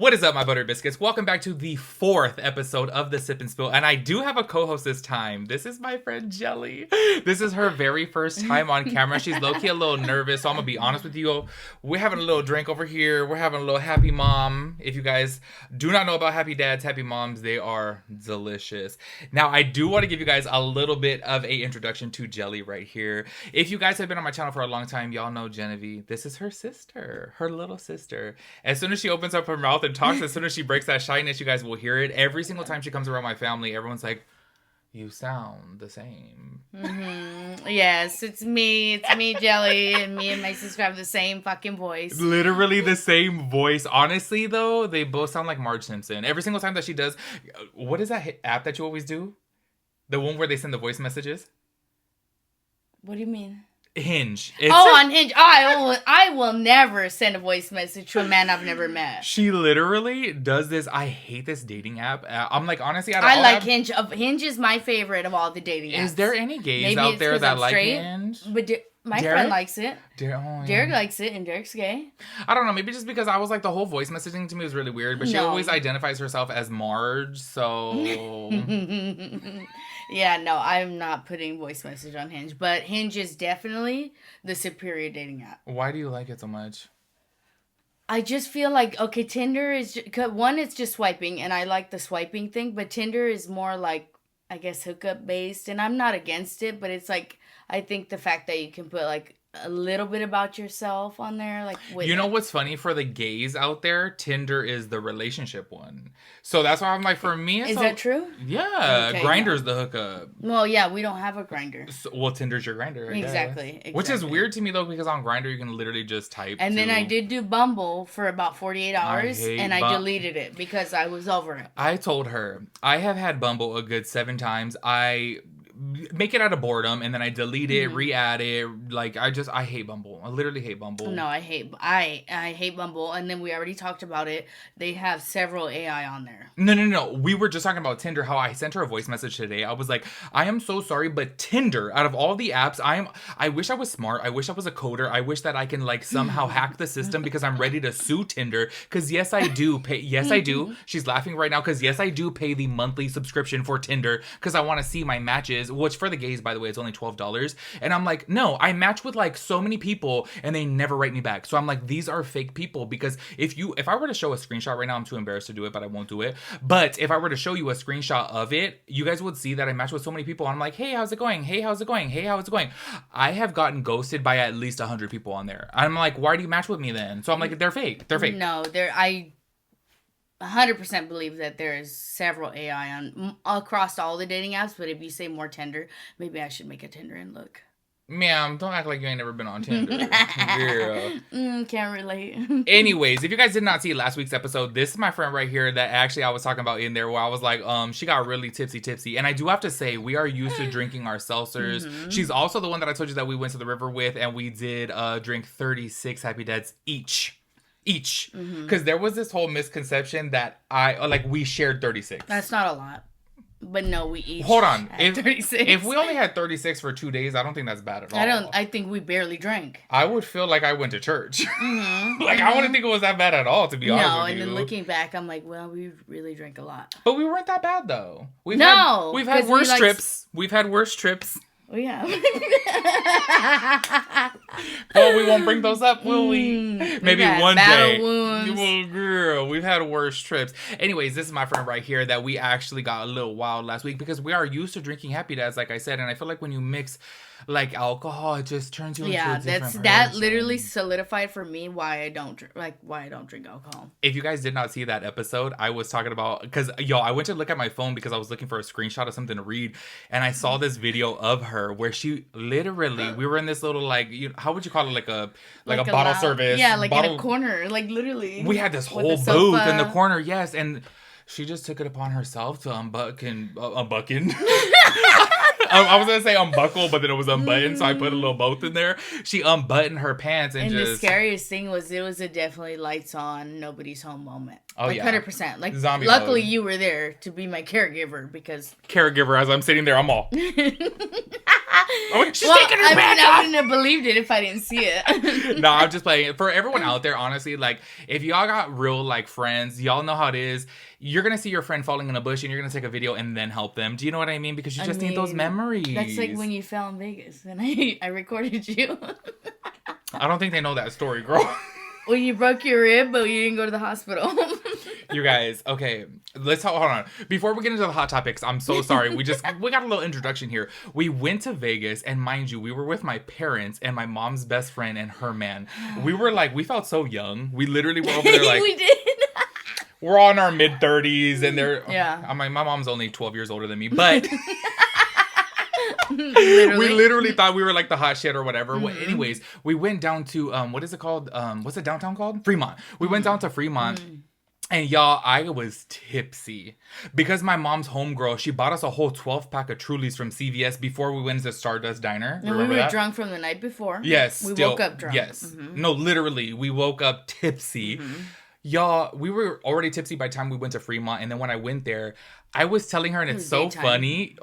What is up, my butter biscuits? Welcome back to the 4th episode of the Sip and Spill, and I do have a co-host this time. This is my friend Jelly. This is her very first time on camera. She's low-key a little nervous, so I'm gonna be honest with you. We're having a little drink over here. We're having a little Happy Mom. If you guys do not know about Happy Dads, Happy Moms, they are delicious. Now, I do want to give you guys a little bit of a introduction to Jelly right here. If you guys have been on my channel for a long time, y'all know Genevieve. This is her sister, her little sister. As soon as she opens up her mouth and talks, as soon as she breaks that shyness, you guys will hear it. Every single time she comes around my family, everyone's like, you sound the same. Mm-hmm. Yes, it's me, Jelly, and me and my sister have the same fucking voice. Literally the same voice. Honestly, though, they both sound like Marge Simpson. Every single time that she does, what is that app that you always do? The one where they send the voice messages? What do you mean? Hinge. On Hinge. I will never send a voice message to a man I've never met. She literally does this. I hate this dating app. I'm like, honestly, I like Hinge. Hinge is my favorite of all the dating apps. Is there any gays out there that like Hinge? But my friend likes it. Derek likes it, and Derek's gay. I don't know. Maybe just because I was like, the whole voice messaging to me was really weird. But she always identifies herself as Marge, so... Yeah, no, I'm not putting voice message on Hinge. But Hinge is definitely the superior dating app. Why do you like it so much? I just feel like, okay, Tinder is... One, it's just swiping, and I like the swiping thing. But Tinder is more like, I guess, hookup based. And I'm not against it, but it's like... I think the fact that you can put like a little bit about yourself on there, like you know what's funny for the gays out there? Tinder is the relationship one, so that's why I'm like, for me, is that true? Yeah, okay, Grindr's the hookup. Well, yeah, we don't have a Grindr. So, well, Tinder's your Grindr. Exactly. Which is weird to me though, because on Grindr you can literally just type. And then I did do Bumble for about 48 hours, and I deleted it because I was over it. I told her I have had Bumble a good 7 times. I make it out of boredom, and then I delete it, re-add it. Like, I hate Bumble. I literally hate Bumble. No, I hate Bumble, and then we already talked about it. They have several AI on there. No. We were just talking about Tinder, how I sent her a voice message today. I was like, I am so sorry, but Tinder, out of all the apps, I wish I was smart. I wish I was a coder. I wish that I can, like, somehow hack the system, because I'm ready to sue Tinder. Because, yes, I do pay. Yes, I do. She's laughing right now, because, yes, I do pay the monthly subscription for Tinder, because I want to see my matches. Which for the gays, by the way, it's only $12. And I'm like, no, I match with like so many people and they never write me back. So I'm like, these are fake people. Because if I were to show a screenshot right now, I'm too embarrassed to do it, but I won't do it. But if I were to show you a screenshot of it, you guys would see that I match with so many people. And I'm like, hey, how's it going? Hey, how's it going? Hey, how's it going? I have gotten ghosted by at least 100 people on there. I'm like, why do you match with me then? So I'm like, they're fake. They're fake. No, I 100% believe that there is several AI on across all the dating apps, but if you say more Tinder, maybe I should make a Tinder and look. Ma'am, don't act like you ain't never been on Tinder. Girl. Can't relate. Anyways, if you guys did not see last week's episode, this is my friend right here that actually I was talking about in there, where I was like, she got really tipsy. And I do have to say, we are used to drinking our seltzers. Mm-hmm. She's also the one that I told you that we went to the river with, and we did drink 36 Happy Dads each, because there was this whole misconception that we shared 36. That's not a lot, but no, we each hold on had 36. If we only had 36 for 2 days, I don't think that's bad at all. I think we barely drank. I would feel like I went to church. I wouldn't think it was that bad at all, to be honest with you. And then looking back, I'm like, well, we really drank a lot, but we weren't that bad though. We've had worse trips. We've had worse trips. Oh, yeah. Well, we won't bring those up, will we? Maybe one day. Wounds. Well, girl, we've had worse trips. Anyways, this is my friend right here that we actually got a little wild last week, because we are used to drinking Happy Dads, like I said, and I feel like when you mix like alcohol, it just turns you into a different person. That literally solidified for me why I don't drink alcohol. If you guys did not see that episode, I was talking about, because I went to look at my phone because I was looking for a screenshot of something to read, and I saw this video of her where she literally, we were in this little how would you call it, like a bottle service, in a corner, like literally. We had this whole booth in the corner, yes, and she just took it upon herself to unbuckle. I was gonna say unbuckle, but then it was unbuttoned, so I put a little both in there. She unbuttoned her pants and the scariest thing was it was a definitely lights on, nobody's home moment. Oh, like, 100%. Like, zombie luckily mode. You were there to be my caregiver, because as I'm sitting there, I'm all. She's taking her pants off. I wouldn't have believed it if I didn't see it. No, I'm just playing. For everyone out there, honestly, like, if y'all got real, like, friends, y'all know how it is. You're going to see your friend falling in a bush and you're going to take a video and then help them. Do you know what I mean? Because you just need those memories. That's like when you fell in Vegas and I recorded you. I don't think they know that story, girl. When you broke your rib, but you didn't go to the hospital. You guys, okay, hold on. Before we get into the hot topics, I'm so sorry. We got a little introduction here. We went to Vegas, and mind you, we were with my parents and my mom's best friend and her man. We felt so young. We literally were over there like... We did. We're all in our mid-30s, and they're... Yeah. My mom's only 12 years older than me, but... Literally. We literally thought we were like the hot shit or whatever. Mm-hmm. Well, anyways, we went down to what is it called? What's the downtown called? Fremont. We went down to Fremont. And y'all, I was tipsy because my mom's homegirl, she bought us a whole 12-pack of Trulies from CVS before we went to Stardust Diner. And we were drunk from the night before. Yes. We woke up drunk. Yes. Mm-hmm. No, literally, we woke up tipsy. Mm-hmm. Y'all, we were already tipsy by the time we went to Fremont. And then when I went there, I was telling her, and it's so funny.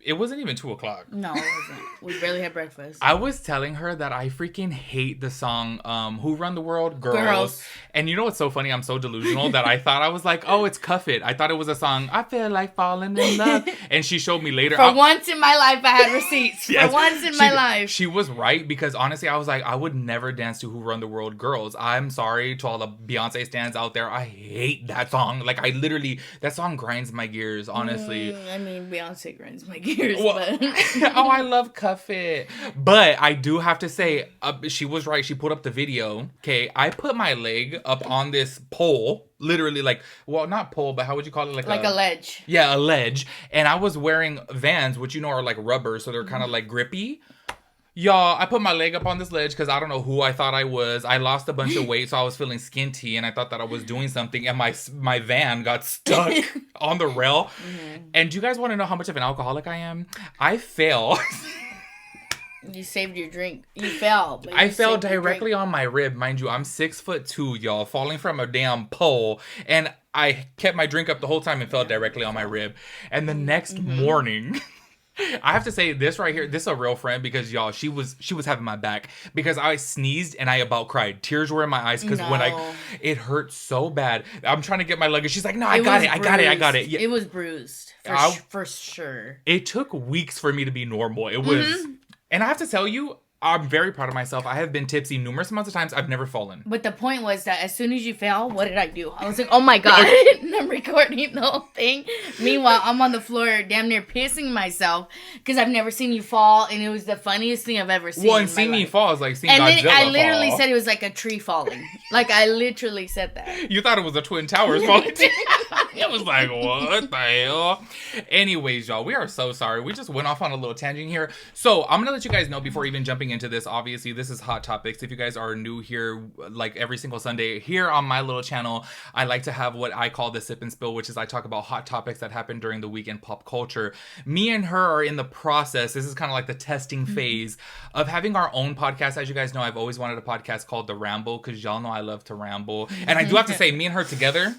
It wasn't even 2:00. No, it wasn't. We barely had breakfast. I was telling her that I freaking hate the song Who Run the World? Girls. And you know what's so funny? I'm so delusional that I thought I was like, oh, it's Cuff It. I thought it was a song, I feel like falling in love. And she showed me later. For once in my life, I had receipts. Yes, for once in my life. She was right because honestly, I was like, I would never dance to Who Run the World? Girls. I'm sorry to all the Beyonce stans out there. I hate that song. Like, that song grinds my gears, honestly. I mean, Beyonce grinds my gears, well, but... Oh, I love Cuff It. But I do have to say, she was right. She put up the video. Okay, I put my leg up on this pole. Literally, like, well, not pole, but how would you call it? Like a ledge. Yeah, a ledge. And I was wearing Vans, which you know are like rubber, so they're kind of like grippy. Y'all, I put my leg up on this ledge because I don't know who I thought I was. I lost a bunch of weight, so I was feeling skinty, and I thought that I was doing something, and my van got stuck on the rail. Mm-hmm. And do you guys want to know how much of an alcoholic I am? I fell. You saved your drink. You fell. I fell directly on my rib. Mind you, I'm 6'2", y'all, falling from a damn pole. And I kept my drink up the whole time and fell directly on my rib. And the next morning... I have to say this right here. This is a real friend because y'all, she was having my back because I sneezed and I about cried. Tears were in my eyes because it hurt so bad. I'm trying to get my luggage. She's like, no, I got it. Yeah. It was bruised for sure. It took weeks for me to be normal. It was, and I have to tell you, I'm very proud of myself. I have been tipsy numerous amounts of times. I've never fallen. But the point was that as soon as you fell, what did I do? I was like, oh my God. And I'm recording the whole thing. Meanwhile, I'm on the floor damn near pissing myself because I've never seen you fall. And it was the funniest thing I've ever seen. Well, and seeing me fall is like seeing Godzilla fall. And then I literally said it was like a tree falling. Like, I literally said that. You thought it was the Twin Towers falling? It was like, what the hell? Anyways, y'all, we are so sorry. We just went off on a little tangent here. So I'm going to let you guys know before even jumping into this. Obviously, this is Hot Topics. If you guys are new here, like every single Sunday here on my little channel, I like to have what I call the sip and spill, which is I talk about hot topics that happen during the week in pop culture. Me and her are in the process. This is kind of like the testing phase of having our own podcast. As you guys know, I've always wanted a podcast called The Ramble because y'all know I love to ramble. And I do have to say, me and her together,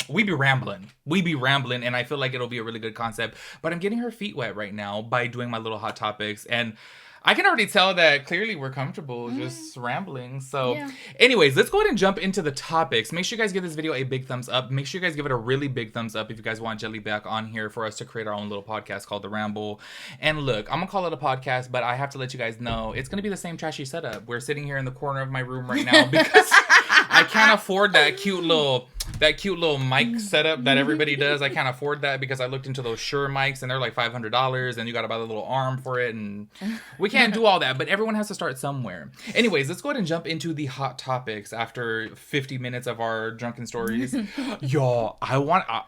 we be rambling, and I feel like it'll be a really good concept. But I'm getting her feet wet right now by doing my little hot topics, and I can already tell that clearly we're comfortable just rambling. So anyways, let's go ahead and jump into the topics. Make sure you guys give this video a big thumbs up. Make sure you guys give it a really big thumbs up if you guys want Jelly back on here for us to create our own little podcast called The Ramble. And look, I'm going to call it a podcast, but I have to let you guys know it's going to be the same trashy setup. We're sitting here in the corner of my room right now because I can't afford that cute little mic setup that everybody does. I can't afford that because I looked into those Shure mics and they're like $500 and you got to buy the little arm for it, and we can't do all that, but everyone has to start somewhere. Anyways, let's go ahead and jump into the hot topics after 50 minutes of our drunken stories. Y'all, I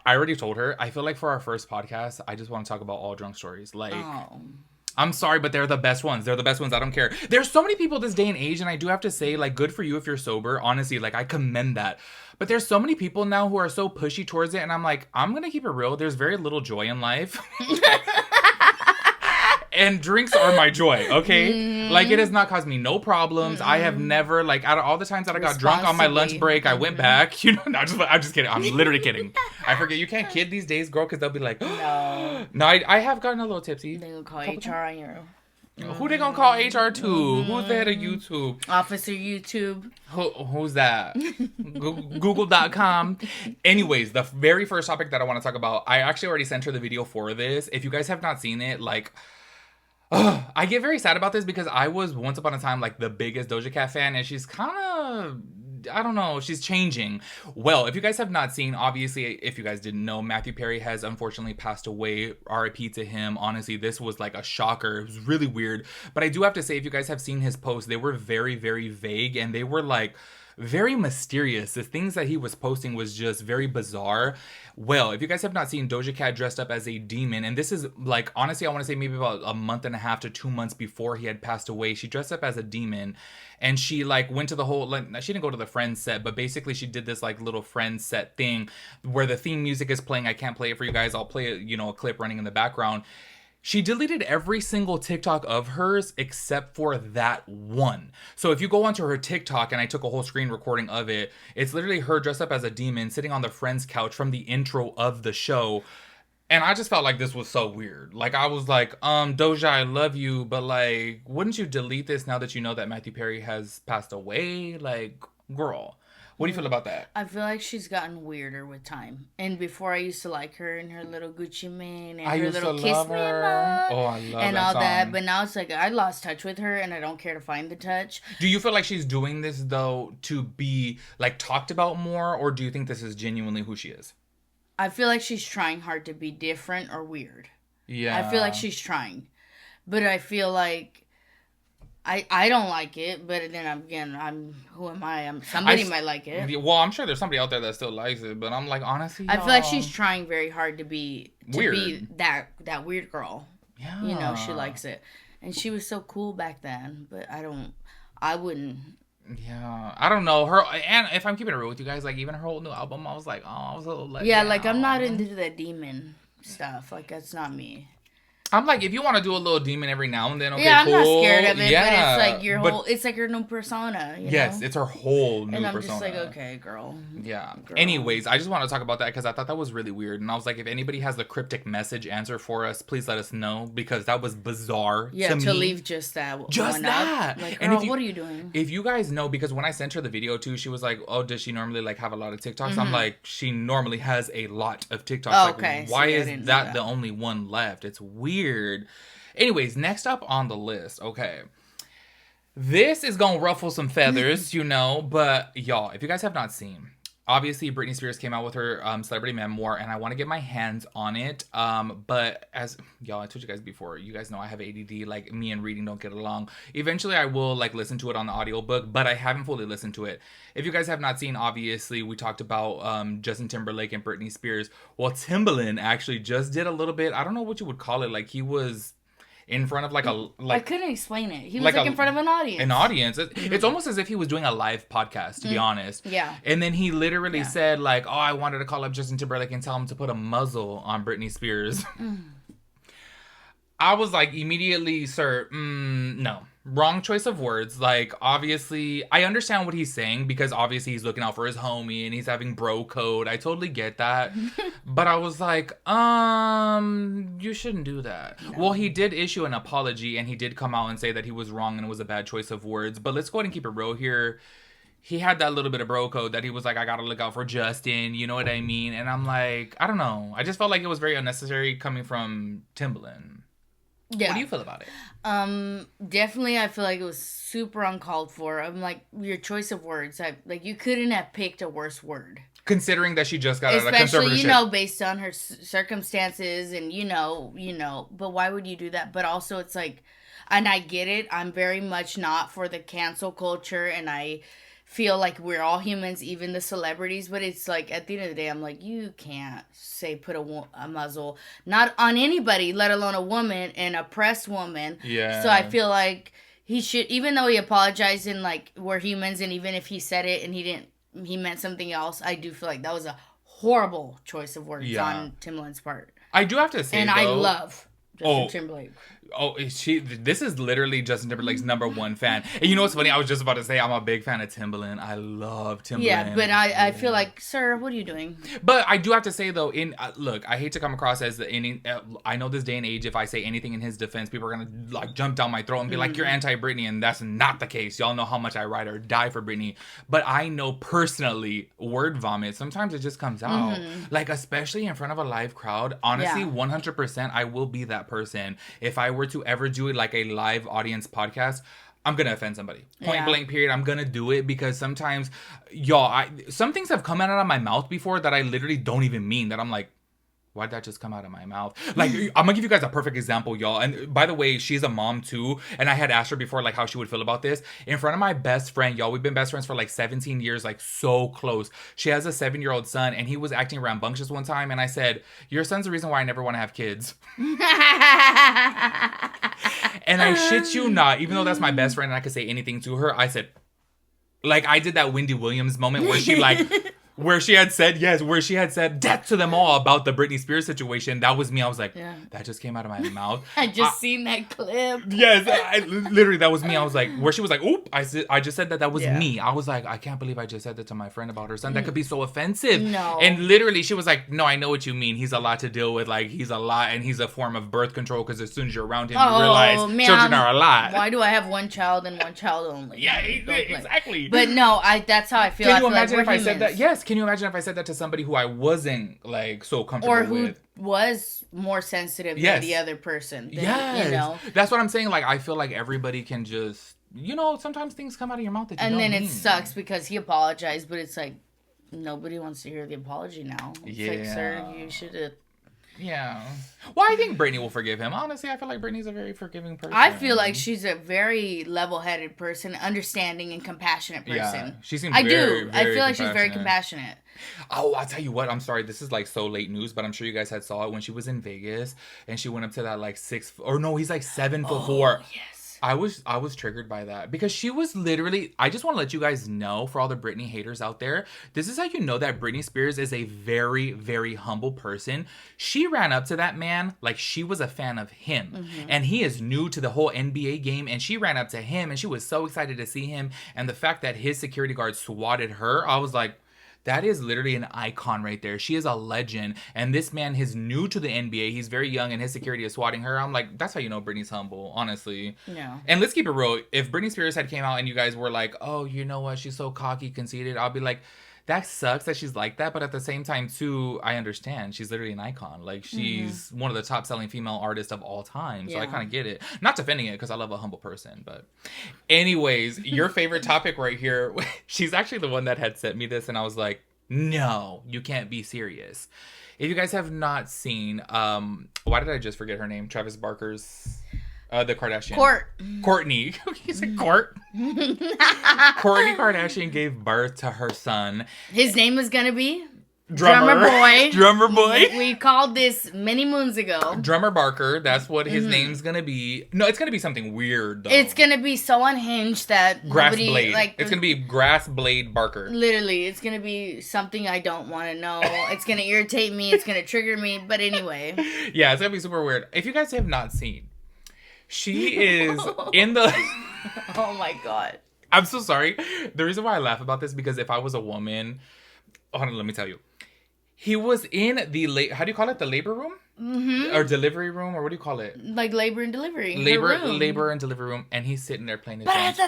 already told her, I feel like for our first podcast, I just want to talk about all drunk stories. Like, I'm sorry, but they're the best ones. They're the best ones. I don't care. There's so many people this day and age, and I do have to say, like, good for you if you're sober. Honestly, like, I commend that. But there's so many people now who are so pushy towards it, and I'm like, I'm going to keep it real. There's very little joy in life. And drinks are my joy, okay? Like, it has not caused me no problems. I have never, like, out of all the times that I got drunk on my lunch break, I went back. You know, I'm just kidding. I'm literally kidding. I forget. You can't kid these days, girl, because they'll be like, no, I have gotten a little tipsy. They will call HR on your Who they gonna call HR2? Who's the head of YouTube? Officer YouTube. Who's that? Google.com. Anyways, the very first topic that I want to talk about, I actually already sent her the video for this. If you guys have not seen it, like, I get very sad about this because I was once upon a time like the biggest Doja Cat fan, and she's kind of, I don't know, she's changing. Well, if you guys have not seen, obviously, if you guys didn't know, Matthew Perry has unfortunately passed away. RIP to him. Honestly, this was like a shocker. It was really weird. But I do have to say, if you guys have seen his posts, they were very, very vague, and they were like very mysterious. The things that he was posting was just very bizarre. Well, if you guys have not seen, Doja Cat dressed up as a demon, and this is like, honestly, I want to say maybe about a month and a half to 2 months before he had passed away. She dressed up as a demon, and she like went to the whole, like, she didn't go to the Friends set, but basically she did this like little Friends set thing where the theme music is playing. I can't play it for you guys. I'll play it, you know, a clip running in the background. She deleted every single TikTok of hers except for that one. So if you go onto her TikTok, and I took a whole screen recording of it, it's literally her dressed up as a demon sitting on the Friends couch from the intro of the show. And I just felt like this was so weird. Like, I was like, Doja, I love you, but like, wouldn't you delete this now that you know that Matthew Perry has passed away? Like, girl. What do you feel about that? I feel like she's gotten weirder with time. And before I used to like her and her little Gucci Mane and her little Kiss Me Mama Oh, I love and that all song. that. But now it's like I lost touch with her and I don't care to find the touch. Do you feel like she's doing this though to be like talked about more, or do you think this is genuinely who she is? I feel like she's trying hard to be different or weird. Yeah. I feel like she's trying. But I feel like I don't like it, but then again, who am I? Somebody might like it. Well, I'm sure there's somebody out there that still likes it, but I'm like, honestly, I feel like she's trying very hard to be weird. that weird girl. Yeah. You know, she likes it. And she was so cool back then, but I wouldn't. Yeah, I don't know her. And if I'm keeping it real with you guys, like even her whole new album, I was like, oh, I was a little let Yeah, down. like I'm not into that demon stuff. Like that's not me. I'm like, if you want to do a little demon every now and then, okay, yeah, I'm cool. not scared of it, yeah, but it's like your whole, it's like your new persona, you yes, know? it's her whole new and I'm persona. just like, okay, girl. Yeah. Girl. Anyways, I just want to talk about that because I thought that was really weird. And I was like, if anybody has the cryptic message answer for us, please let us know because that was bizarre to me. leave just that Just one that. Up. Like, And girl, if you, what are you doing? If you guys know, because when I sent her the video too, she was like, oh, does she normally like have a lot of TikToks? I'm like, she normally has a lot of TikToks. Oh, like, okay. why See, I is didn't know that the only one left? It's weird. Anyways, next up on the list, okay. This is gonna ruffle some feathers, you know, but y'all, if you guys have not seen, obviously Britney Spears came out with her celebrity memoir, and I want to get my hands on it. But as y'all, I told you guys before, you guys know I have ADD. Like me and reading don't get along. Eventually, I will like listen to it on the audiobook, but I haven't fully listened to it. If you guys have not seen, obviously we talked about Justin Timberlake and Britney Spears. Well, Timbaland actually just did a little bit. I don't know what you would call it. Like he was in front of like a I couldn't explain it. He was like like in front of an audience. An audience. It's almost as if he was doing a live podcast, to be honest. Yeah. And then he literally said like, "Oh, I wanted to call up Justin Timberlake and tell him to put a muzzle on Britney Spears." I was like, immediately, sir, no. Wrong choice of words. Like, obviously, I understand what he's saying because obviously he's looking out for his homie and he's having bro code. I totally get that. But I was like, you shouldn't do that. No. Well, he did issue an apology and he did come out and say that he was wrong and it was a bad choice of words. But let's go ahead and keep it real here. He had that little bit of bro code that he was like, I gotta look out for Justin, you know what I mean? And I'm like, I don't know. I just felt like it was very unnecessary coming from Timbaland. Yeah. What do you feel about it? Definitely I feel like it was super uncalled for. I'm like, your choice of words. Like, you couldn't have picked a worse word. Considering that she just got out of conservatorship. conservatorship. You know, based on her circumstances and, you know, but why would you do that? But also it's like, and I get it. I'm very much not for the cancel culture and I feel like we're all humans, even the celebrities, but it's like at the end of the day I'm like, you can't say put a muzzle not on anybody, let alone a woman, an oppressed woman. Yeah. So I feel like he should, even though he apologized and like we're humans, and even if he said it and he meant something else, I do feel like that was a horrible choice of words on Timbaland's part. I do have to say, and though, I love Justin Timberlake. Oh, this is literally Justin Timberlake's number one fan. And you know what's funny? I was just about to say I'm a big fan of Timbaland. I love Timbaland. Yeah, but I feel like, sir, what are you doing? But I do have to say though, look, I hate to come across as I know this day and age, if I say anything in his defense, people are gonna like jump down my throat and be like, "You're anti-Britney," and that's not the case. Y'all know how much I ride or die for Britney. But I know personally, word vomit. Sometimes it just comes out, like especially in front of a live crowd. Honestly, 100%, I will be that person if I were to ever do it like a live audience podcast. I'm gonna offend somebody. Point blank period. I'm gonna do it because sometimes, y'all, some things have come out of my mouth before that I literally don't even mean. That I'm like, why'd that just come out of my mouth? Like, I'm gonna give you guys a perfect example, y'all. And by the way, she's a mom too. And I had asked her before, like, how she would feel about this. In front of my best friend, y'all, we've been best friends for like 17 years, like so close. She has a 7-year-old son and he was acting rambunctious one time. And I said, your son's the reason why I never want to have kids. And I shit you not, even though that's my best friend and I could say anything to her, I said, like, I did that Wendy Williams moment where she like... where she had said death to them all about the Britney Spears situation. That was me. I was like, that just came out of my mouth. I just seen that clip. Yes, literally, that was me. I was like, where she was like, oop, I just said that was me. I was like, I can't believe I just said that to my friend about her son. That could be so offensive. No. And literally, she was like, no, I know what you mean. He's a lot to deal with. Like, he's a lot, and he's a form of birth control because as soon as you're around him, you realize children are a lot. Why do I have one child and one child only? Yeah, exactly. But no, that's how I feel. Can you imagine if I said that? Yes. Can you imagine if I said that to somebody who I wasn't like so comfortable with, or who was more sensitive than the other person? Yes, you know, that's what I'm saying. Like, I feel like everybody can just, sometimes things come out of your mouth that you don't mean. It sucks because he apologized, but it's like nobody wants to hear the apology now. It's like, sir, you should have. Yeah. Well, I think Britney will forgive him. Honestly, I feel like Britney's a very forgiving person. I feel like she's a very level-headed person, understanding and compassionate person. Yeah, she seems very I feel like she's very compassionate. Oh, I'll tell you what. I'm sorry. This is like so late news, but I'm sure you guys had saw it when she was in Vegas and she went up to that like 7'4". Yes. I was triggered by that because she was literally, I just want to let you guys know, for all the Britney haters out there, this is how you know that Britney Spears is a very, very humble person. She ran up to that man like she was a fan of him. And he is new to the whole NBA game, and she ran up to him and she was so excited to see him. And the fact that his security guard swatted her, I was like, that is literally an icon right there. She is a legend. And this man is new to the NBA. He's very young and his security is swatting her. I'm like, that's how you know Britney's humble, honestly. Yeah. And let's keep it real. If Britney Spears had came out and you guys were like, oh, you know what? She's so cocky, conceited. I'll be like, that sucks that she's like that. But at the same time, too, I understand. She's literally an icon. Like, she's one of the top selling female artists of all time. So I kind of get it. Not defending it because I love a humble person. But anyways, your favorite topic right here. She's actually the one that had sent me this. And I was like, no, you can't be serious. If you guys have not seen, why did I just forget her name? Travis Barker's... the Kardashian. Courtney. He said Court. Kourtney Kardashian gave birth to her son. His name was going to be? Drummer Boy. Drummer Boy. We called this many moons ago. Drummer Barker. That's what his name's going to be. No, it's going to be something weird, though. It's going to be so unhinged that Grass Blade. It's going to be Grass Blade Barker. Literally. It's going to be something I don't want to know. It's going to irritate me. It's going to trigger me. But anyway. Yeah, it's going to be super weird. If you guys have not seen... She is in the... Oh my God. I'm so sorry. The reason why I laugh about this, because if I was a woman... Hold on, let me tell you. He was in the... How do you call it? The labor room? Or delivery room? Or what do you call it? Like labor and delivery. Labor and delivery room. And he's sitting there playing his drums.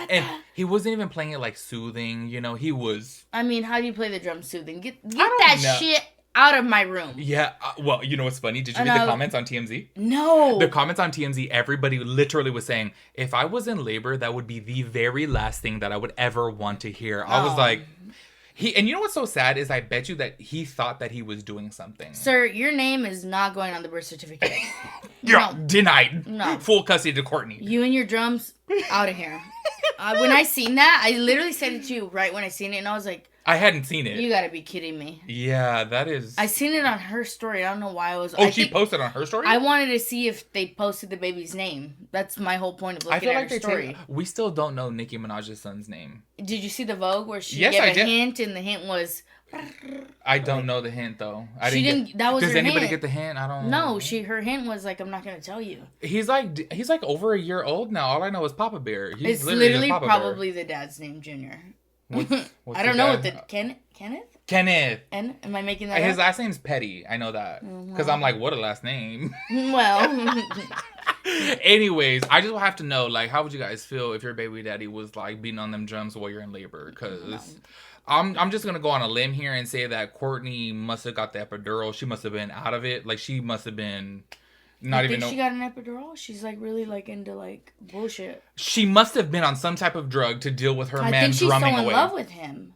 And he wasn't even playing it like soothing. He was... I mean, how do you play the drums soothing? Get that shit out of my room. Yeah. Well, you know what's funny? Did you read the comments on TMZ? No. The comments on TMZ, everybody literally was saying, if I was in labor, that would be the very last thing that I would ever want to hear. I was like... And you know what's so sad is I bet you that he thought that he was doing something. Sir, your name is not going on the birth certificate. You're denied. No. Full custody to Courtney. You and your drums, out of here. When I seen that, I literally said it to you right when I seen it, and I was like... I hadn't seen it. You gotta be kidding me. Yeah, that is... I seen it on her story. I don't know why I was... she posted on her story? I wanted to see if they posted the baby's name. That's my whole point of looking at her story. We still don't know Nicki Minaj's son's name. Did you see the Vogue where she gave a hint, and the hint was I don't know the hint though. She didn't. That was Does her anybody hint. get the hint? I don't. No, her hint was like, I'm not gonna tell you. He's like over a year old now. All I know is Papa Bear. He's It's literally Papa probably Bear. the dad's name, Junior. What's I don't know what the Kenneth. Kenneth. And am I making that His up? last name's Petty. I know that because I'm like, what a last name. Well. Anyways, I just have to know, like, how would you guys feel if your baby daddy was like beating on them drums while you're in labor? Because I'm just gonna go on a limb here and say that Courtney must have got the epidural. She must have been out of it. Like, she must have been not even. She got an epidural. She's like really like into like bullshit. She must have been on some type of drug to deal with her man I think she's so drumming in away. love with him.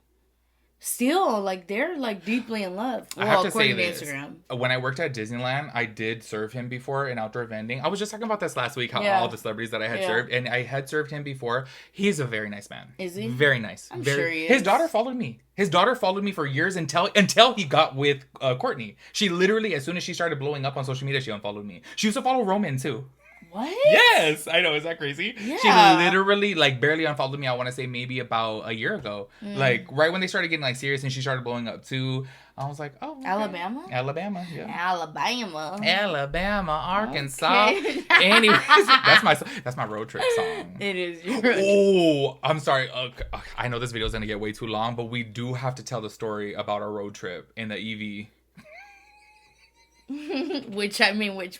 Still, like, they're like deeply in love. I have to say according to this. Instagram. When I worked at Disneyland, I did serve him before in outdoor vending. I was just talking about this last week, how all the celebrities that I had served, and I had served him before. He's a very nice man. Is he? Very nice. I'm sure he is. His daughter followed me. His daughter followed me for years until he got with Courtney. She literally, as soon as she started blowing up on social media, she unfollowed me. She used to follow Roman too. What? Yes, I know. Is that crazy? Yeah. She literally like barely unfollowed me. I want to say maybe about a year ago. Like right when they started getting like serious and she started blowing up too. I was like, oh, okay. Alabama, yeah. Alabama, Arkansas. Okay. Anyways, that's my road trip song. It is. Oh, I'm sorry. I know this video is gonna get way too long, but we do have to tell the story about our road trip in the EV. Which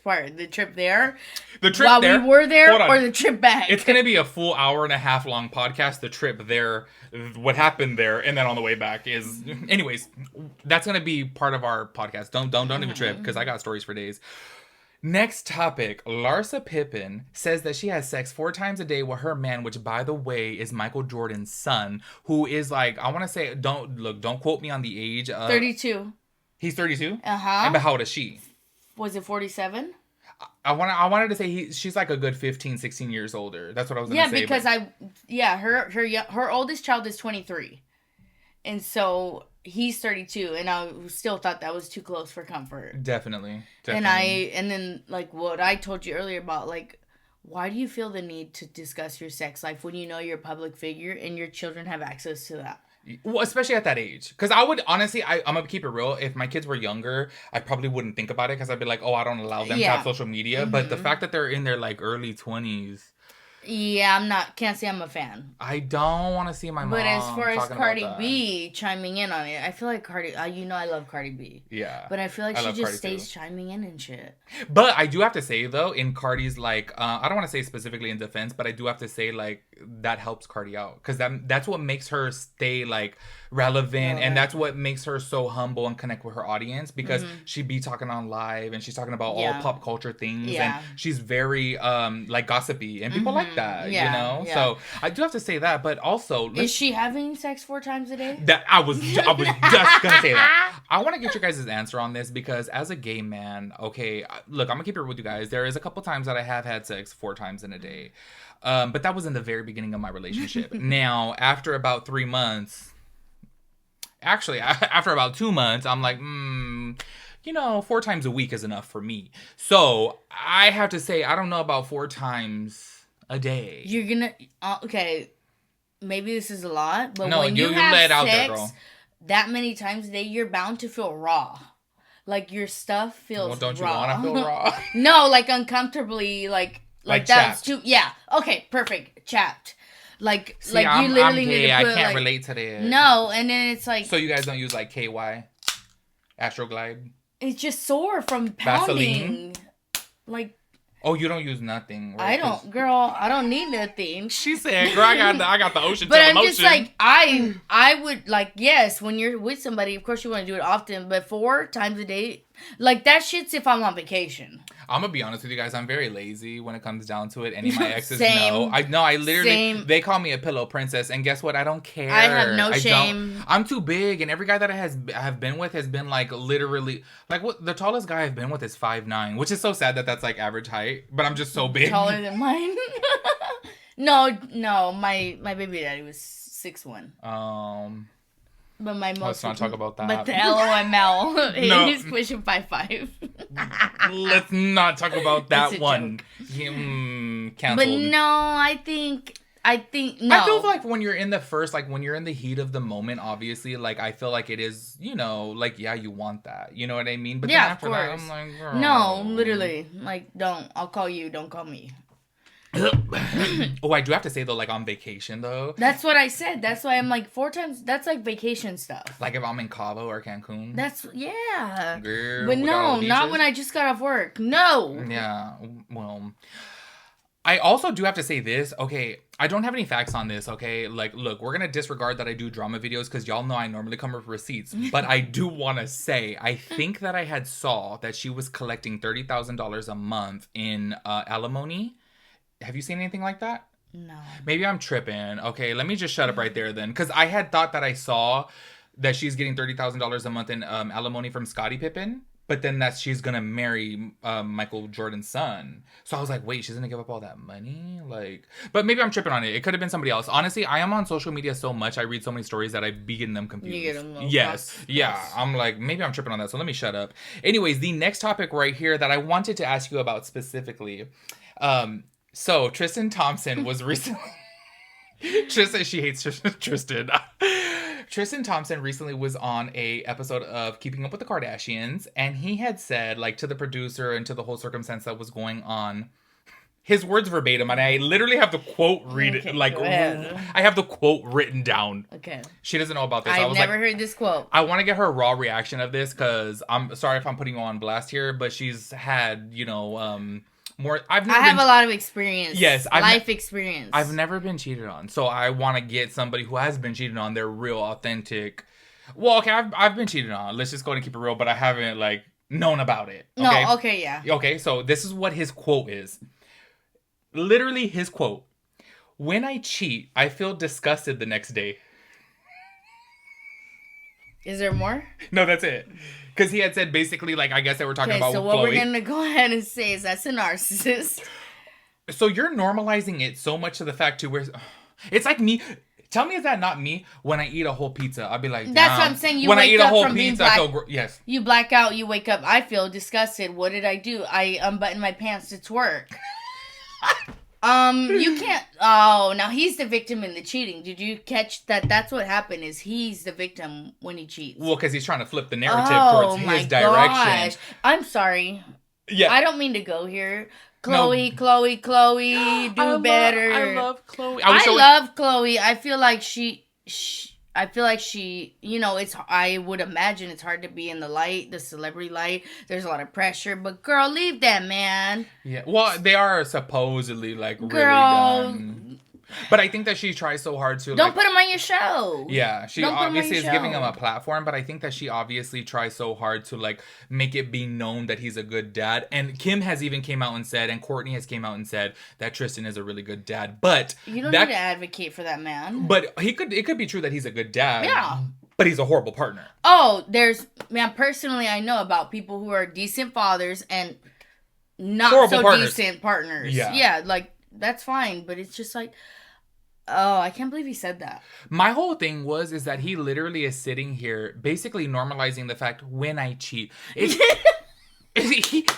part? The trip there? The trip while there? We were there, or the trip back? It's going to be a full hour and a half long podcast. The trip there, what happened there, and then on the way back is... Anyways, that's going to be part of our podcast. Don't even trip, because I got stories for days. Next topic. Larsa Pippen says that she has sex 4 times a day with her man, which, by the way, is Michael Jordan's son, who is like, I want to say, don't quote me on the age. 32. He's 32? Uh-huh. And how old is she? Was it 47? I wanted to say she's like a good 15, 16 years older. That's what I was going to say. Yeah, because her oldest child is 23. And so he's 32, and I still thought that was too close for comfort. Definitely. And then like what I told you earlier about like, why do you feel the need to discuss your sex life when you know you're a public figure and your children have access to that? Well, especially at that age. Because I would, honestly, I'm going to keep it real. If my kids were younger, I probably wouldn't think about it because I'd be like, oh, I don't allow them to have social media. Mm-hmm. But the fact that they're in their, like, early 20s. Yeah, can't say I'm a fan. I don't want to see my mom. But as far as Cardi B chiming in on it, I feel like Cardi, I love Cardi B. Yeah. But I feel like she just stays chiming in and shit. But I do have to say, though, in Cardi's, like, I don't want to say specifically in defense, but I do have to say, like, that helps Cardi out. Because that's what makes her stay, like, relevant. And that's what makes her so humble and connect with her audience. Because she be talking on live and she's talking about all pop culture things. Yeah. And she's very, like, gossipy. And people like that, you know? Yeah. So I do have to say that. But also... Is she having sex 4 times a day? That I was just going to say that. I want to get your guys' answer on this because as a gay man, okay, look, I'm going to keep it with you guys. There is a couple times that I have had sex 4 times in a day. But that was in the very beginning of my relationship. Now, after about 3 months... Actually, after about 2 months, I'm like, 4 times a week is enough for me. So, I have to say, I don't know about 4 times a day. You're gonna... okay, maybe this is a lot, but no, when you have sex out there, girl. That many times a day, you're bound to feel raw. Like, your stuff feels Well, don't you raw. want to feel raw? No, like, uncomfortably, like that's too... Yeah, okay, perfect. Chapped. Like, See, like you literally I'm need gay. to put, I can't like, relate to that. No, and then it's like... So you guys don't use, like, KY? Astroglide? It's just sore from pounding. Vaseline? Like... Oh, you don't use nothing. Right? I don't need nothing. She said, girl, I got the ocean But telemotion. I'm just like, I would, like, yes, when you're with somebody, of course you want to do it often, but 4 times a day, like, that shit's if I'm on vacation. I'm gonna be honest with you guys. I'm very lazy when it comes down to it. Any of my exes Same. know. I literally. Same. They call me a pillow princess, and guess what? I don't care. I have no shame. I'm too big, and every guy that I have been with has been like literally like what the tallest guy I've been with is 5'9", which is so sad that that's like average height. But I'm just so big. Taller than mine. No, my baby daddy was 6'1". But my most... Let's not talk about that. But the LOML, No. he's pushing 5'5". Let's not talk about that It's a one. joke. Canceled. But no, I think I think no. I feel like when you're in the first, like when you're in the heat of the moment, obviously, like I feel like it is, you know, like yeah, you want that, you know what I mean? But yeah, then after of that, course. I'm like, girl. No, literally, like don't. I'll call you. Don't call me. Oh, I do have to say though, like on vacation though. That's what I said. That's why I'm like 4 times. That's like vacation stuff. Like if I'm in Cabo or Cancun. That's yeah. Girl, But we got all no, the not beaches. when I just got off work. No. Yeah, well, I also do have to say this. Okay, I don't have any facts on this. Okay, like, look, we're gonna disregard that I do drama videos because y'all know I normally come with receipts. But I do want to say, I think that I had saw that she was collecting $30,000 a month in alimony. Have you seen anything like that? No. Maybe I'm tripping. Okay, let me just shut up right there then, because I had thought that I saw that she's getting $30,000 a month in alimony from Scottie Pippen. But then that she's gonna marry Michael Jordan's son. So I was like, wait, she's gonna give up all that money? Like, but maybe I'm tripping on it. It could have been somebody else. Honestly, I am on social media so much. I read so many stories that I be getting them confused. You get them yes. Yeah. I'm like, maybe I'm tripping on that. So let me shut up. Anyways, the next topic right here that I wanted to ask you about specifically. So Tristan Thompson was recently... Tristan, she hates Tristan. Tristan Thompson recently was on a episode of Keeping Up with the Kardashians, and he had said, like, to the producer and to the whole circumstance that was going on, his words verbatim, and I literally have the quote I have the quote written down. Okay. She doesn't know about this. I've never heard this quote. I want to get her raw reaction of this, because I'm sorry if I'm putting you on blast here, but she's had, you know, more. I have a lot of experience. Yes, life experience. I've never been cheated on, so I want to get somebody who has been cheated on. They're real, authentic. Well, okay, I've been cheated on. Let's just go and keep it real, but I haven't like known about it. Okay? No, okay, yeah. Okay, so this is what his quote is. Literally, his quote: "When I cheat, I feel disgusted the next day." Is there more? No, that's it. Because he had said basically, like, I guess they were talking about so with what Chloe. we're going to go ahead and say is that's a narcissist. So you're normalizing it so much to the fact to where... It's like me... Tell me, is that not me when I eat a whole pizza? I'll be like, that's what I'm saying. You when wake I eat a up whole from being pizza, black, I feel... Yes. You black out, you wake up, I feel disgusted. What did I do? I unbuttoned my pants to twerk. You can't... Oh, now he's the victim in the cheating. Did you catch that? That's what happened, is he's the victim when he cheats. Well, because he's trying to flip the narrative towards his direction. Gosh. I'm sorry. Yeah. I don't mean to go here. Chloe, Chloe, do better. I love Chloe. I love Chloe. I feel like she, you know, I would imagine it's hard to be in the light, the celebrity light. There's a lot of pressure, but girl, leave that man. Yeah. Well, they are supposedly like really done. But I think that she tries so hard to don't put him on your show. Yeah, she obviously is giving him a platform, but I think that she obviously tries so hard to like make it be known that he's a good dad. And Kim has even came out and said, and Courtney has came out and said that Tristan is a really good dad. But you don't need to advocate for that man. But it could be true that he's a good dad. Yeah. But he's a horrible partner. Oh, personally I know about people who are decent fathers and not horrible so decent partners. Yeah, like that's fine, but it's just like, oh, I can't believe he said that. My whole thing is that he literally is sitting here basically normalizing the fact when I cheat.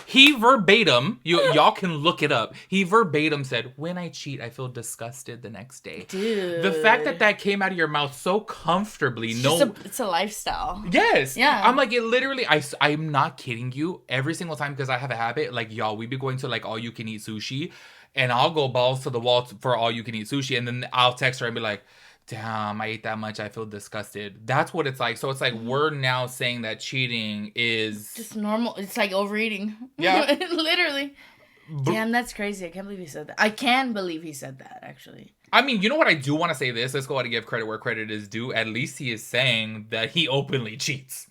He verbatim, y'all can look it up. He verbatim said, when I cheat, I feel disgusted the next day. Dude. The fact that came out of your mouth so comfortably. It's a lifestyle. Yes. Yeah. I'm like, it literally, I'm not kidding you. Every single time, because I have a habit, like, y'all, we be going to like all you can eat sushi. And I'll go balls to the wall for all you can eat sushi. And then I'll text her and be like, damn, I ate that much. I feel disgusted. That's what it's like. So it's like we're now saying that cheating is... just normal. It's like overeating. Yeah. Literally. Damn, that's crazy. I can't believe he said that. I can believe he said that, actually. I mean, you know what? I do want to say this. Let's go ahead and give credit where credit is due. At least he is saying that he openly cheats.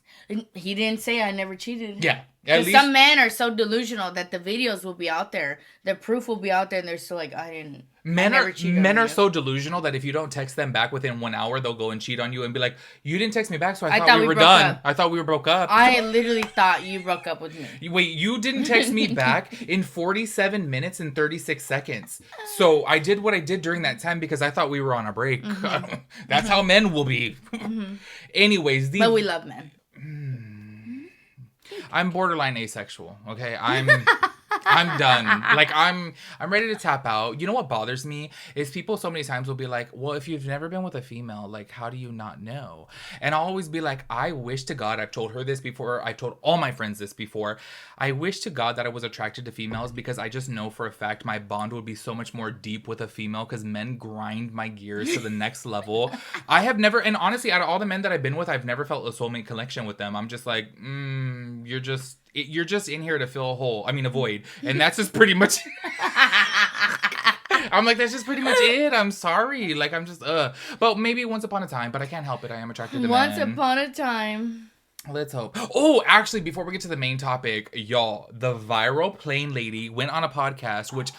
He didn't say I never cheated. Yeah. Because some men are so delusional that the videos will be out there, the proof will be out there, and they're still like, I didn't. Men are so delusional that if you don't text them back within 1 hour, they'll go and cheat on you and be like, you didn't text me back, so I thought we were done. I thought we were broke up. I literally thought you broke up with me. Wait, you didn't text me back in 47 minutes and 36 seconds. So I did what I did during that time because I thought we were on a break. Mm-hmm. That's how men will be. Mm-hmm. Anyways. But we love men. I'm borderline asexual, okay? I'm done. Like I'm ready to tap out. You know what bothers me is people so many times will be like, well, if you've never been with a female, like how do you not know? And I'll always be like, I wish to God, I've told her this before, I've told all my friends this before. I wish to God that I was attracted to females because I just know for a fact my bond would be so much more deep with a female because men grind my gears to the next level. I have never, and honestly, out of all the men that I've been with, I've never felt a soulmate connection with them. I'm just like, you're just in here to fill a hole. I mean, a void. And that's just pretty much I'm like, that's just pretty much it. I'm sorry. Like, I'm just, But maybe once upon a time, but I can't help it. I am attracted to men. Once upon a time. Let's hope. Oh, actually, before we get to the main topic, y'all, the viral plane lady went on a podcast, which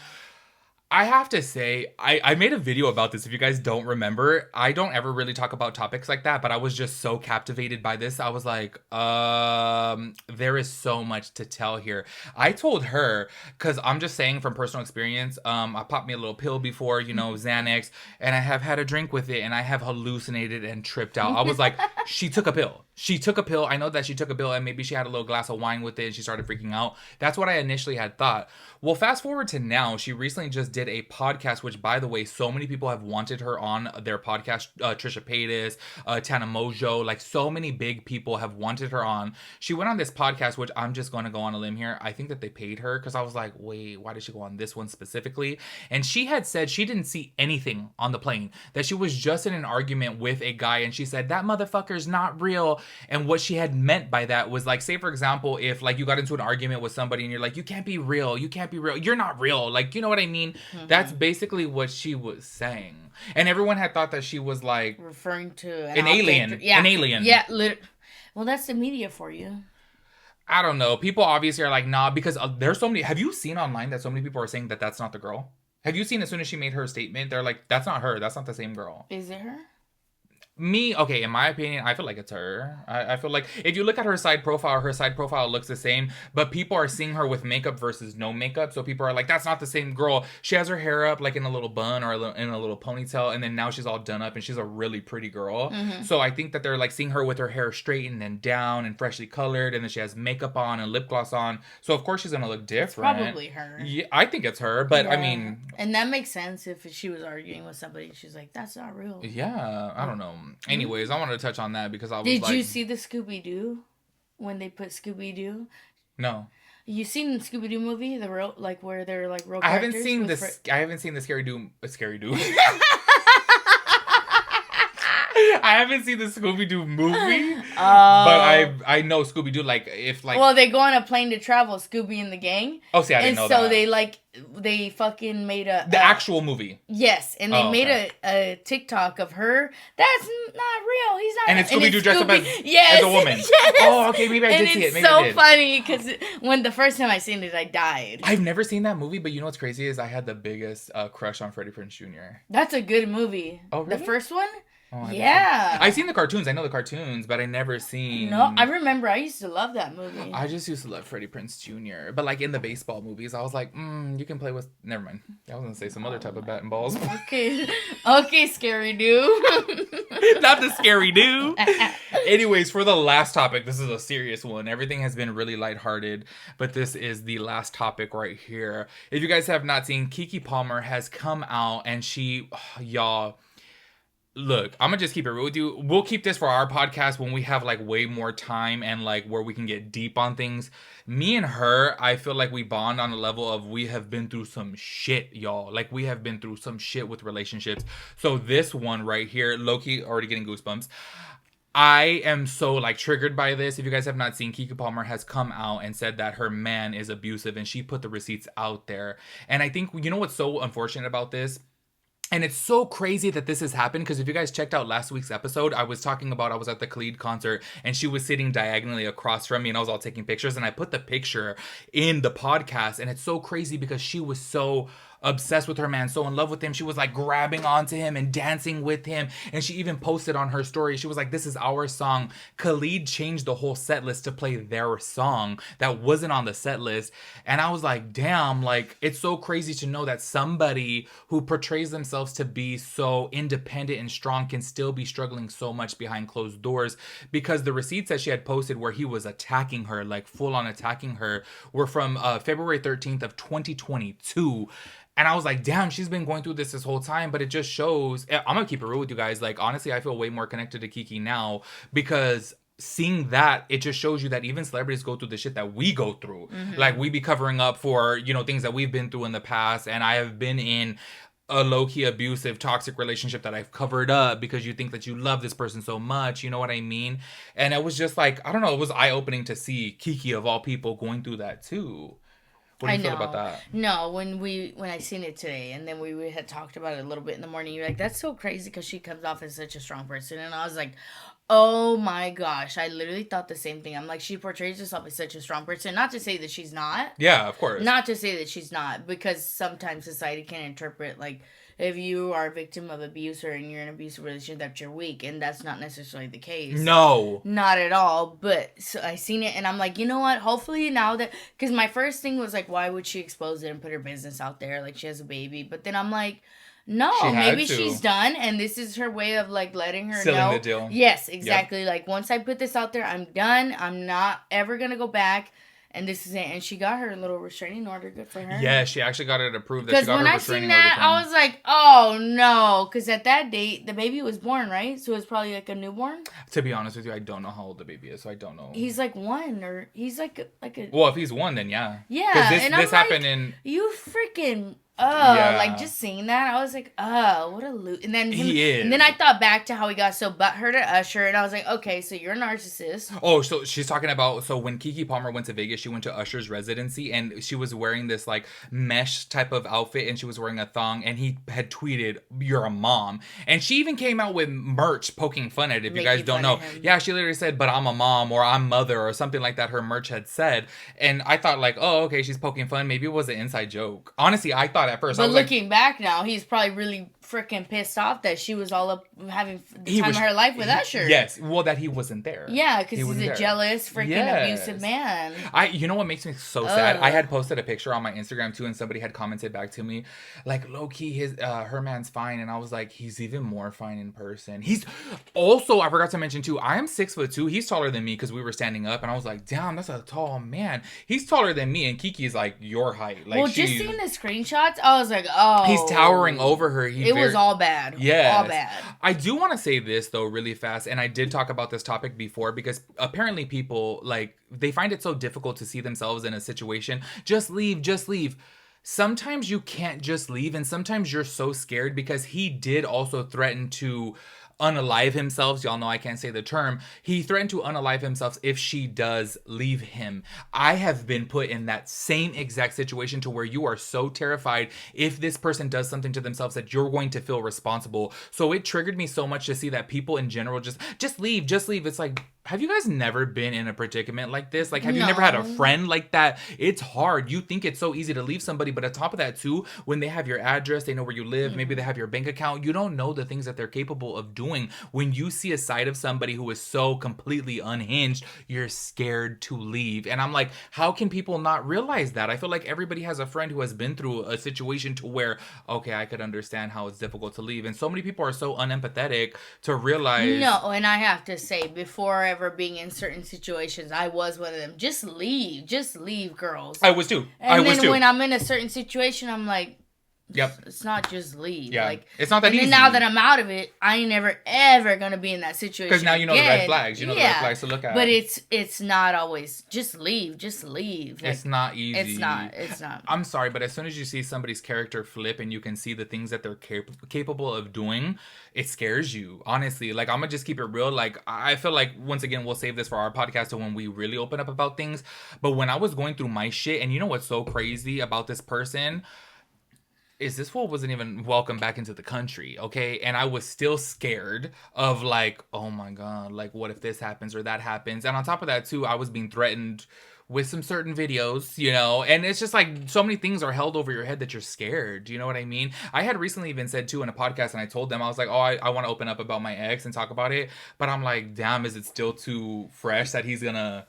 I have to say, I made a video about this. If you guys don't remember, I don't ever really talk about topics like that, but I was just so captivated by this. I was like, there is so much to tell here. I told her, because I'm just saying from personal experience, I popped me a little pill before, Xanax, and I have had a drink with it, and I have hallucinated and tripped out. I was like, she took a pill. She took a pill. I know that she took a pill and maybe she had a little glass of wine with it and she started freaking out. That's what I initially had thought. Well, fast forward to now, she recently just did a podcast, which, by the way, so many people have wanted her on their podcast. Trisha Paytas, Tana Mojo, like so many big people have wanted her on. She went on this podcast, which I'm just going to go on a limb here. I think that they paid her because I was like, wait, why did she go on this one specifically? And she had said she didn't see anything on the plane, that she was just in an argument with a guy. And she said, that motherfucker's not real. And what she had meant by that was like, say, for example, if like you got into an argument with somebody and you're like, you can't be real. You can't be real. You're not real. Like, you know what I mean? Mm-hmm. That's basically what she was saying. And everyone had thought that she was like referring to an alien. Yeah. An alien. Yeah. Well, that's the media for you. I don't know. People obviously are like, nah, because there's so many. Have you seen online that so many people are saying that that's not the girl? Have you seen as soon as she made her statement, they're like, that's not her. That's not the same girl. Is it her? Okay, in my opinion, I feel like it's her. I feel like if you look at her side profile looks the same, but people are seeing her with makeup versus no makeup. So people are like, that's not the same girl. She has her hair up like in a little bun or in a little ponytail, and then now she's all done up and she's a really pretty girl. Mm-hmm. So I think that they're like seeing her with her hair straightened and down and freshly colored, and then she has makeup on and lip gloss on. So of course she's gonna look different. It's probably her. Yeah, I think it's her, but yeah. I mean, and that makes sense if she was arguing with somebody. She's like, that's not real. Yeah, I don't know. Anyways, I wanted to touch on that because I was Did you see the Scooby-Doo? When they put Scooby-Doo? No. You seen the Scooby-Doo movie? The real, like, where they're like real I haven't seen this. I haven't seen the Scary Doo. I haven't seen the Scooby-Doo movie, but I know Scooby-Doo, like, if, like... Well, they go on a plane to travel, Scooby and the gang. Oh, see, I didn't know that. And so they fucking made the actual movie. Yes, and they made a TikTok of her. That's not real. He's not. And it's Scooby-Doo dressed up as a woman. Yes. Oh, okay, maybe I did see it. Maybe it's so funny, because when the first time I seen it, I died. I've never seen that movie, but you know what's crazy is I had the biggest crush on Freddie Prinze Jr. That's a good movie. Oh, really? The first one? Oh, yeah. I've seen the cartoons. I know the cartoons, but I never seen... No, I remember I used to love that movie. I just used to love Freddie Prinze Jr. But like in the baseball movies, I was like, you can play with... Never mind. I was going to say some other type of bat and balls. Okay, Scary Doo. Not the Scary Doo. Anyways, for the last topic, this is a serious one. Everything has been really lighthearted, but this is the last topic right here. If you guys have not seen, Keke Palmer has come out and she... y'all... Look, I'm gonna just keep it real with you. We'll keep this for our podcast when we have like way more time and like where we can get deep on things. Me and her, I feel like we bond on a level of we have been through some shit, y'all. Like we have been through some shit with relationships. So this one right here, low-key, already getting goosebumps. I am so like triggered by this. If you guys have not seen, Keke Palmer has come out and said that her man is abusive and she put the receipts out there. And I think, you know what's so unfortunate about this? And it's so crazy that this has happened because if you guys checked out last week's episode, I was talking about I was at the Khalid concert and she was sitting diagonally across from me and I was all taking pictures and I put the picture in the podcast and it's so crazy because she was so obsessed with her man, so in love with him. She was like grabbing onto him and dancing with him. And she even posted on her story, she was like, this is our song. Khalid changed the whole set list to play their song that wasn't on the set list. And I was like, damn, like, it's so crazy to know that somebody who portrays themselves to be so independent and strong can still be struggling so much behind closed doors, because the receipts that she had posted where he was attacking her, like full on attacking her, were from February 13th of 2022. And I was like, damn, she's been going through this whole time. But it just shows, I'm going to keep it real with you guys. Like, honestly, I feel way more connected to Keke now, because seeing that, it just shows you that even celebrities go through the shit that we go through. Mm-hmm. Like, we be covering up for, you know, things that we've been through in the past. And I have been in a low-key abusive, toxic relationship that I've covered up because you think that you love this person so much. You know what I mean? And it was just like, I don't know, it was eye-opening to see Keke, of all people, going through that too. What do you feel about that? No, when I seen it today, and then we had talked about it a little bit in the morning, you're like, that's so crazy because she comes off as such a strong person. And I was like, oh my gosh, I literally thought the same thing. I'm like, she portrays herself as such a strong person. Not to say that she's not. Yeah, of course. Not to say that she's not, because sometimes society can interpret, like, if you are a victim of abuse or in you're in an abusive relationship, that you're weak, and that's not necessarily the case. No. Not at all. But so I seen it, and I'm like, you know what? Hopefully now that, because my first thing was like, why would she expose it and put her business out there? Like, she has a baby. But then I'm like, no, maybe she's done, and this is her way of like letting her Sealing know. the deal. Yes, exactly. Yep. Like, once I put this out there, I'm done. I'm not ever gonna go back. And this is it. And she got her little restraining order. Good for her. Yeah, she actually got it approved. Because when I seen that, I was like, oh, no. Because at that date, the baby was born, right? So it was probably like a newborn. To be honest with you, I don't know how old the baby is. So I don't know. He's like 1, or he's like a... Well, if he's 1, then yeah. Yeah. Because this happened in... You freaking... like just seeing that, I was like, what a loot. And then and then I thought back to how he got so butthurt at Usher, and I was like, okay, so you're a narcissist. Oh, so she's talking about, so when Keke Palmer went to Vegas, she went to Usher's residency, and she was wearing this like mesh type of outfit, and she was wearing a thong, and he had tweeted, "You're a mom," and she even came out with merch poking fun at it. If you guys don't know, yeah, she literally said, "But I'm a mom," or "I'm mother," or something like that. Her merch had said, and I thought like, oh, okay, she's poking fun. Maybe it was an inside joke. Honestly, I thought at first. But looking back now, he's probably really freaking pissed off that she was all up having the time of her life with Usher. Yes, well, that he wasn't there. Yeah, because he's a jealous, freaking abusive man. You know what makes me so sad? I had posted a picture on my Instagram too, and somebody had commented back to me, like, low key, her man's fine, and I was like, he's even more fine in person. He's also, I forgot to mention too, I am 6'2". He's taller than me because we were standing up, and I was like, damn, that's a tall man. He's taller than me, and Kiki's like your height. Like, well, just seeing the screenshots, I was like, oh, he's towering over her. It was all bad. Yeah, all bad. I do want to say this though, really fast, and I did talk about this topic before, because apparently people, like, they find it so difficult to see themselves in a situation. Just leave, just leave. Sometimes you can't just leave, and sometimes you're so scared, because he did also threaten to unalive himself. Y'all know I can't say the term. He threatened to unalive himself if she does leave him. I have been put in that same exact situation, to where you are so terrified if this person does something to themselves that you're going to feel responsible. So it triggered me so much to see that people in general just leave, just leave. It's like, have you guys never been in a predicament like this? Like, have you never had a friend like that? It's hard. You think it's so easy to leave somebody, but on top of that too, when they have your address, they know where you live, maybe they have your bank account, you don't know the things that they're capable of doing. When you see a side of somebody who is so completely unhinged, you're scared to leave. And I'm like, how can people not realize that? I feel like everybody has a friend who has been through a situation to where, okay, I could understand how it's difficult to leave. And so many people are so unempathetic to realize. No, and I have to say, before ever being in certain situations, I was one of them. Just leave, girls. I was too. And then when I'm in a certain situation, I'm like, yep, it's not just leave. Yeah, like, it's not that easy. And now that I'm out of it, I ain't never ever gonna be in that situation. Because now you know the red flags. You know the red flags to look at. But it's not always just leave. Like, it's not easy. It's not. I'm sorry, but as soon as you see somebody's character flip and you can see the things that they're capable of doing, it scares you. Honestly, like, I'm gonna just keep it real. Like, I feel like, once again, we'll save this for our podcast, so when we really open up about things. But when I was going through my shit, and you know what's so crazy about this person? Is this fool wasn't even welcome back into the country, okay? And I was still scared of, like, oh my God, like, what if this happens or that happens? And on top of that, too, I was being threatened with some certain videos, you know, and it's just like so many things are held over your head that you're scared. Do you know what I mean? I had recently even said too in a podcast, and I told them, I was like, oh, I want to open up about my ex and talk about it, but I'm like, damn, is it still too fresh that he's gonna,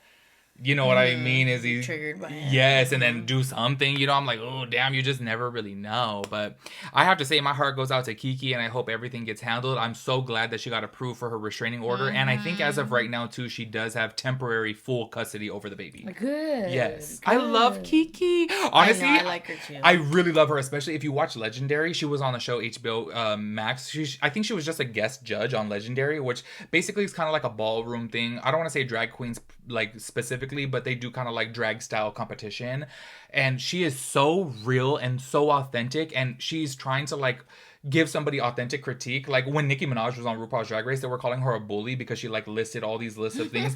you know what I mean? Is he triggered by it? Yes, and then do something, you know? I'm like, oh, damn, you just never really know. But I have to say, my heart goes out to Keke, and I hope everything gets handled. I'm so glad that she got approved for her restraining order, and I think as of right now, too, she does have temporary full custody over the baby. Good. Yes. Good. I love Keke. Honestly, I like her too. I really love her, especially if you watch Legendary. She was on the show HBO Max. I think she was just a guest judge on Legendary, which basically is kind of like a ballroom thing. I don't want to say drag queens like specifically, but they do kind of like drag style competition. And she is so real and so authentic, and she's trying to like give somebody authentic critique. Like when Nicki Minaj was on RuPaul's Drag Race, they were calling her a bully because she like listed all these lists of things.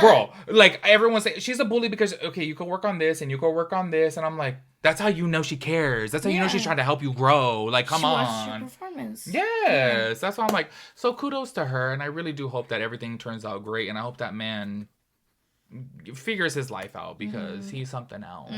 Bro, like everyone's saying she's a bully because, okay, you can work on this and you can work on this, and I'm like, that's how you know she cares. That's how you know she's trying to help you grow. Like, come on. She watched your performance. Yes, that's why I'm like, so kudos to her, and I really do hope that everything turns out great, and I hope that man figures his life out because he's something else.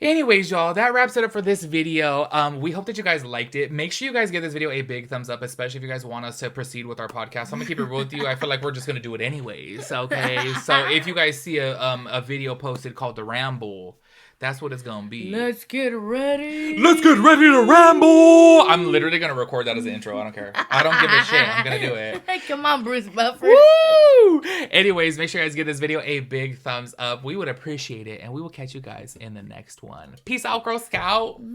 Anyways, y'all, that wraps it up for this video. We hope that you guys liked it. Make sure you guys give this video a big thumbs up, especially if you guys want us to proceed with our podcast. I'm gonna keep it real with you. I feel like we're just gonna do it anyways. Okay, so if you guys see a video posted called The Ramble, that's what it's gonna be. Let's get ready. Let's get ready to ramble. I'm literally gonna record that as an intro. I don't care. I don't give a shit. I'm gonna do it. Come on, Bruce Buffer. Woo! Anyways, make sure you guys give this video a big thumbs up. We would appreciate it, and we will catch you guys in the next one. Peace out, Girl Scout.